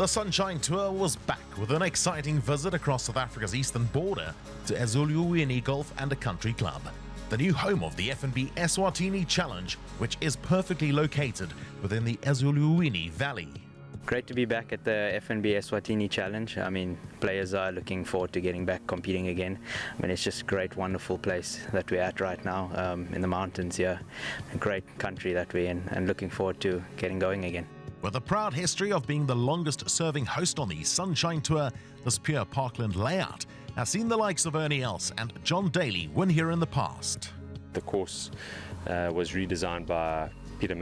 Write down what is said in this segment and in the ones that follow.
The Sunshine Tour was back with an exciting visit across South Africa's eastern border to Eswatini Golf and Country Club, the new home of the FNB Eswatini Challenge, which is perfectly located within the Eswatini Valley. Great to be back at the FNB Eswatini Challenge. I mean, players are looking forward to getting back competing again. I mean, it's just a great, wonderful place that we're at right now, in the mountains here. A great country that we're in, and looking forward to getting going again. With a proud history of being the longest-serving host on the Sunshine Tour, this pure parkland layout has seen the likes of Ernie Els and John Daly win here in the past. The course was redesigned by Pieter,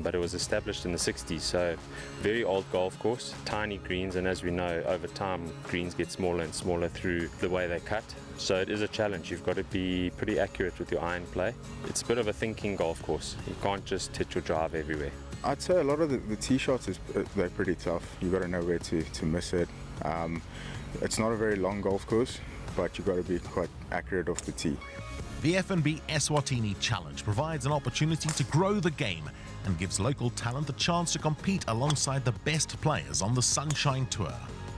but it was established in the 60s, so very old golf course, tiny greens, and as we know, over time greens get smaller and smaller through the way they cut. So it is a challenge. You've got to be pretty accurate with your iron play. It's a bit of a thinking golf course. You can't just hit your drive everywhere. I'd say a lot of the tee shots they're pretty tough. You've got to know where to miss it. It's not a very long golf course, but you've got to be quite accurate off the tee. The FNB Eswatini Challenge provides an opportunity to grow the game and gives local talent the chance to compete alongside the best players on the Sunshine Tour.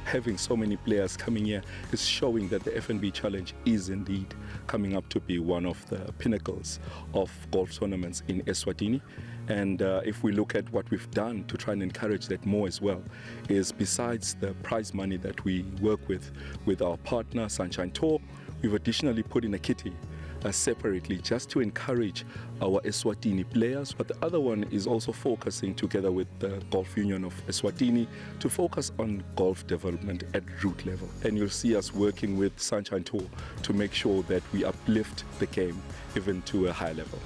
Having so many players coming here is showing that the FNB Challenge is indeed coming up to be one of the pinnacles of golf tournaments in Eswatini. And if we look at what we've done to try and encourage that more as well, is besides the prize money that we work with our partner Sunshine Tour, we've additionally put in a kitty separately just to encourage our Eswatini players. But the other one is also focusing together with the Golf Union of Eswatini to focus on golf development at root level. And you'll see us working with Sunshine Tour to make sure that we uplift the game even to a high level.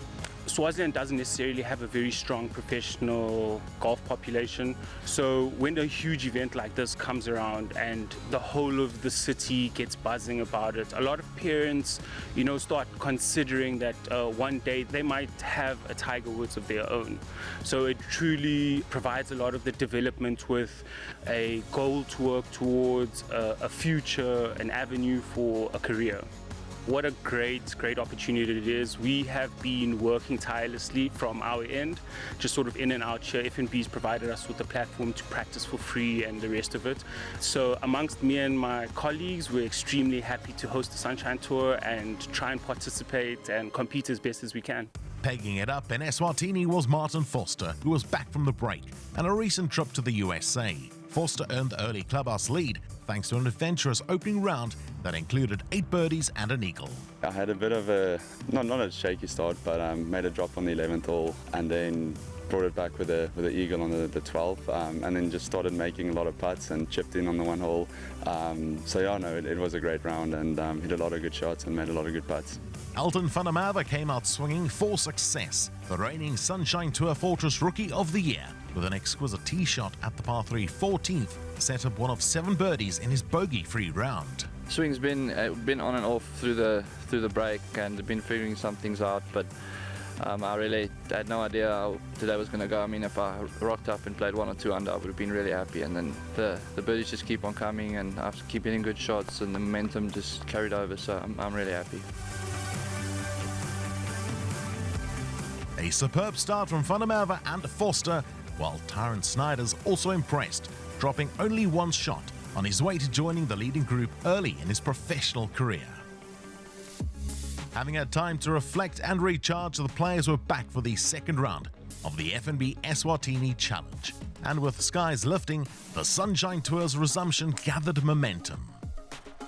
Swaziland doesn't necessarily have a very strong professional golf population, so when a huge event like this comes around and the whole of the city gets buzzing about it, a lot of parents, start considering that one day they might have a Tiger Woods of their own. So it truly provides a lot of the development with a goal to work towards a future, an avenue for a career. What a great opportunity it is. We have been working tirelessly from our end, just sort of in and out here. FNB's provided us with a platform to practice for free and the rest of it. So amongst me and my colleagues, we're extremely happy to host the Sunshine Tour and try and participate and compete as best as we can. Pegging it up in Eswatini was Martin Foster, who was back from the break and a recent trip to the USA. Foster earned the early clubhouse lead thanks to an adventurous opening round that included 8 birdies and an eagle. I had a bit of a, not a shaky start, but made a drop on the 11th hole and then brought it back with a eagle on the 12th, and then just started making a lot of putts and chipped in on the one hole. It was a great round and hit a lot of good shots and made a lot of good putts. Elton van der Merwe came out swinging for success, the reigning Sunshine Tour Fortress Rookie of the Year, with an exquisite tee shot at the par 3 14th, set up one of 7 birdies in his bogey-free round. Swing's been on and off through the break and been figuring some things out, but I really had no idea how today was going to go. I mean, if I rocked up and played 1 or 2 under, I would have been really happy. And then the birdies just keep on coming, and I keep hitting good shots, and the momentum just carried over. So I'm really happy. A superb start from van der Merwe and Foster, while Tyrone Snyder's also impressed, dropping only 1 shot on his way to joining the leading group early in his professional career. Having had time to reflect and recharge, the players were back for the second round of the FNB Eswatini Challenge. And with skies lifting, the Sunshine Tour's resumption gathered momentum.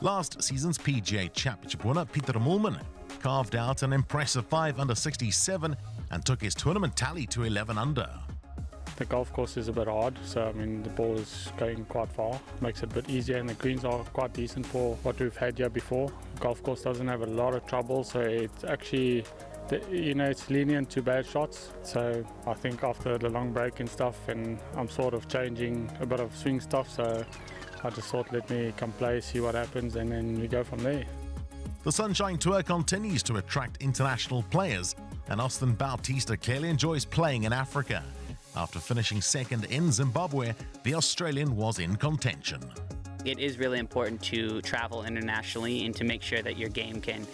Last season's PGA Championship winner Pieter Moolman carved out an impressive 5 under 67 and took his tournament tally to 11 under. The golf course is a bit hard, so the ball is going quite far, makes it a bit easier, and the greens are quite decent for what we've had here before. The golf course doesn't have a lot of trouble, so it's actually, it's lenient to bad shots. So I think after the long break and stuff, and I'm sort of changing a bit of swing stuff, so I just thought let me come play, see what happens, and then we go from there. The Sunshine Tour continues to attract international players, and Austin Bautista clearly enjoys playing in Africa. After finishing second in Zimbabwe, the Australian was in contention. It is really important to travel internationally and to make sure that your game can,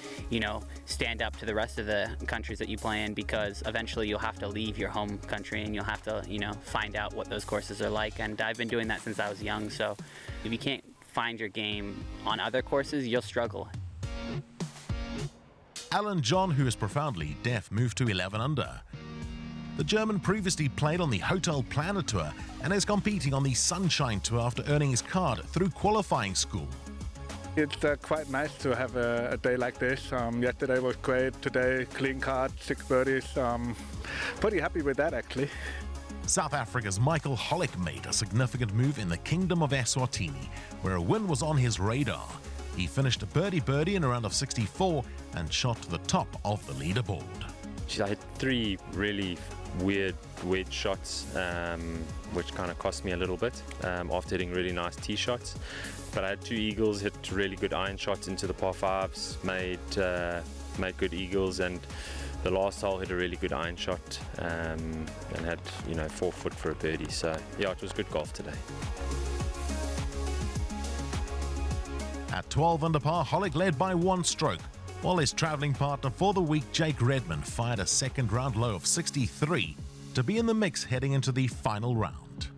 stand up to the rest of the countries that you play in, because eventually you'll have to leave your home country and you'll have to, find out what those courses are like. And I've been doing that since I was young, so if you can't find your game on other courses, you'll struggle. Alan John, who is profoundly deaf, moved to 11 under. The German previously played on the Hotel Planner Tour and is competing on the Sunshine Tour after earning his card through qualifying school. It's quite nice to have a day like this. Yesterday was great, today clean card, 6 birdies. Pretty happy with that actually. South Africa's Michael Hollick made a significant move in the Kingdom of Eswatini, where a win was on his radar. He finished a birdie in a round of 64 and shot to the top of the leaderboard. I had 3 really weird wedge shots, which kind of cost me a little bit after hitting really nice tee shots. But I had 2 eagles, hit really good iron shots into the par 5s, made good eagles, and the last hole hit a really good iron shot and had 4 foot for a birdie. So yeah, it was good golf today. At 12 under par, Hollick led by 1 stroke, while his travelling partner for the week, Jake Redmond, fired a second round low of 63 to be in the mix heading into the final round.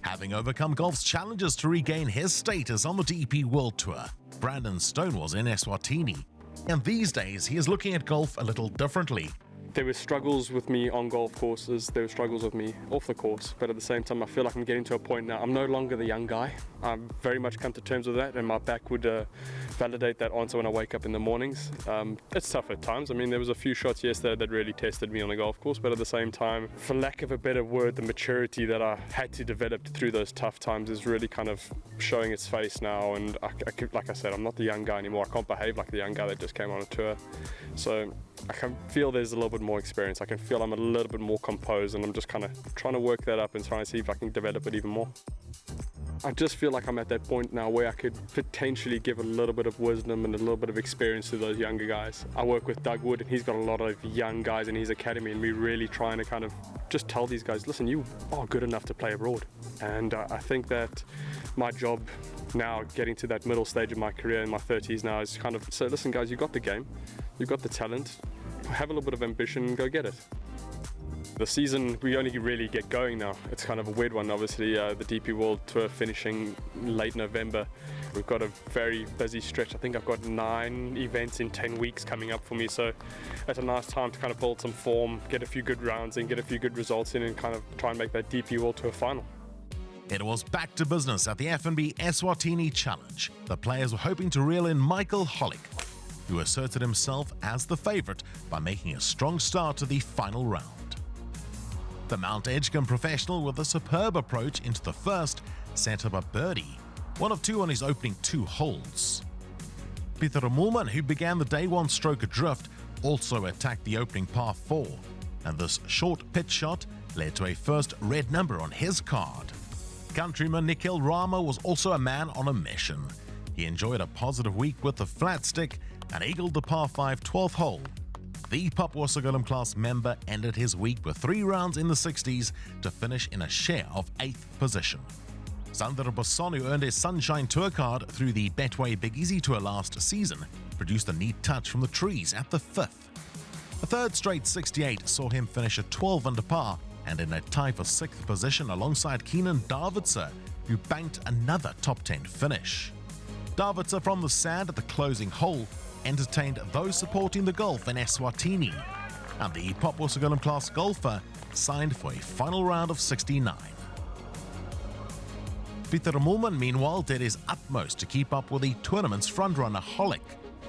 Having overcome golf's challenges to regain his status on the DP World Tour, Brandon Stone was in Eswatini, and these days he is looking at golf a little differently. There were struggles with me on golf courses, there were struggles with me off the course, but at the same time I feel like I'm getting to a point now, I'm no longer the young guy. I've very much come to terms with that, and my back would validate that answer when I wake up in the mornings. It's tough at times. I mean, there was a few shots yesterday that really tested me on the golf course, but at the same time, for lack of a better word, the maturity that I had to develop through those tough times is really kind of showing its face now, and like I said, I'm not the young guy anymore. I can't behave like the young guy that just came on a tour. So I can feel there's a little bit more experience. I can feel I'm a little bit more composed, and I'm just kind of trying to work that up and trying to see if I can develop it even more. I just feel like I'm at that point now where I could potentially give a little bit of wisdom and a little bit of experience to those younger guys. I work with Doug Wood, and he's got a lot of young guys in his academy, and we're really trying to kind of just tell these guys, listen, you are good enough to play abroad. And I think that my job now, getting to that middle stage of my career in my 30s now, is kind of say, listen guys, you've got the game, you've got the talent, have a little bit of ambition and go get it. The season, we only really get going now. It's kind of a weird one, obviously. The DP World Tour finishing late November. We've got a very busy stretch. I think I've got 9 events in 10 weeks coming up for me, so it's a nice time to kind of build some form, get a few good rounds in, get a few good results in, and kind of try and make that DP World Tour final. It was back to business at the FNB Eswatini Challenge. The players were hoping to reel in Michael Hollick, who asserted himself as the favourite by making a strong start to the final round. The Mount Edgecombe professional, with a superb approach into the first, set up a birdie, 1 of 2 on his opening 2 holes. Pieter Moolman, who began the day 1 stroke adrift, also attacked the opening par 4, and this short pitch shot led to a first red number on his card. Countryman Nikhil Rama was also a man on a mission. He enjoyed a positive week with the flat stick and eagled the par 5 12th hole. The Papua Sagulum class member ended his week with 3 rounds in the 60s to finish in a share of 8th position. Sander Basson, who earned his Sunshine Tour card through the Betway Big Easy Tour last season, produced a neat touch from the trees at the 5th. A third straight 68 saw him finish at 12 under par and in a tie for 6th position alongside Keenan Davidser, who banked another top 10 finish. Davidser from the sand at the closing hole entertained those supporting the golf in Eswatini, and the Papua Sagulum class golfer signed for a final round of 69. Pieter Moolman, meanwhile, did his utmost to keep up with the tournament's frontrunner Hollick.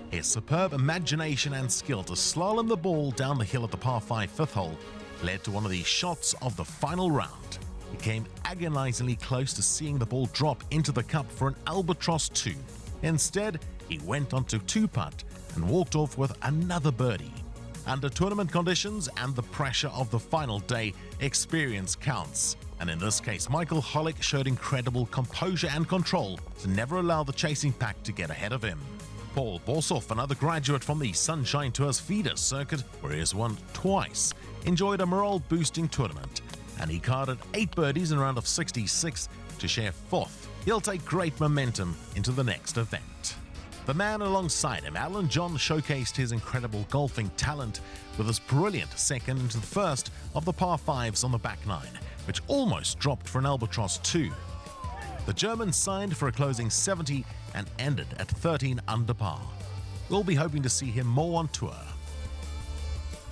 His superb imagination and skill to slalom the ball down the hill at the par 5 5th hole led to one of the shots of the final round. He came agonizingly close to seeing the ball drop into the cup for an albatross 2. Instead, he went on to 2-putt and walked off with another birdie. Under tournament conditions and the pressure of the final day, experience counts. And in this case, Michael Hollick showed incredible composure and control to never allow the chasing pack to get ahead of him. Paul Bossoff, another graduate from the Sunshine Tour's feeder circuit, where he has won twice, enjoyed a morale-boosting tournament, and he carded 8 birdies in a round of 66 to share 4th he'll take great momentum into the next event. The man alongside him, Alan John, showcased his incredible golfing talent with his brilliant second into the first of the par 5s on the back nine, which almost dropped for an albatross too. The German signed for a closing 70 and ended at 13 under par. We'll be hoping to see him more on tour.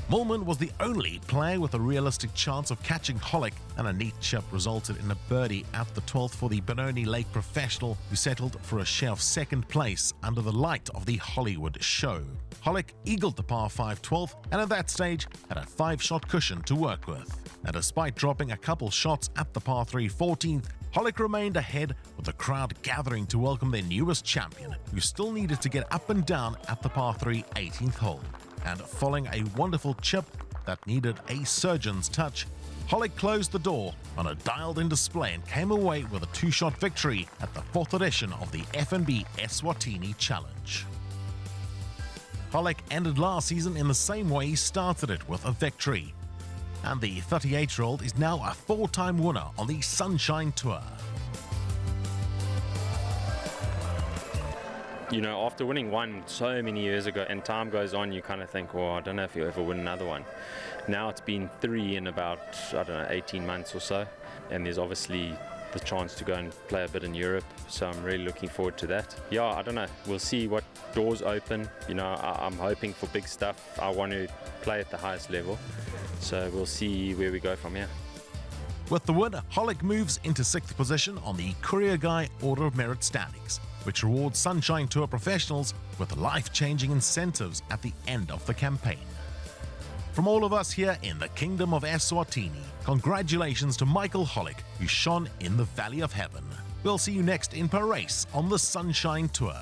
Moolman was the only player with a realistic chance of catching Hollick, and a neat chip resulted in a birdie at the 12th for the Benoni Lake professional, who settled for a share of second place under the light of the Hollywood show. Hollick eagled the par 5 12th, and at that stage had a 5-shot cushion to work with. And despite dropping a couple shots at the par 3 14th, Hollick remained ahead, with the crowd gathering to welcome their newest champion, who still needed to get up and down at the par 3 18th hole. And following a wonderful chip that needed a surgeon's touch, Hollick closed the door on a dialed-in display and came away with a 2-shot victory at the 4th edition of the FNB Eswatini Challenge. Hollick ended last season in the same way he started it, with a victory. And the 38-year-old is now a 4-time winner on the Sunshine Tour. You know, after winning one so many years ago, and time goes on, you kind of think, well, I don't know if you'll ever win another one. Now it's been 3 in about, 18 months or so, and there's obviously the chance to go and play a bit in Europe, so I'm really looking forward to that. Yeah, I don't know, we'll see what doors open. You know, I'm hoping for big stuff. I want to play at the highest level, so we'll see where we go from here. With the win, Hollick moves into 6th position on the Courier Guy Order of Merit standings, which rewards Sunshine Tour professionals with life-changing incentives at the end of the campaign. From all of us here in the Kingdom of Eswatini, congratulations to Michael Hollick, who shone in the Valley of Heaven. We'll see you next in Paris on the Sunshine Tour.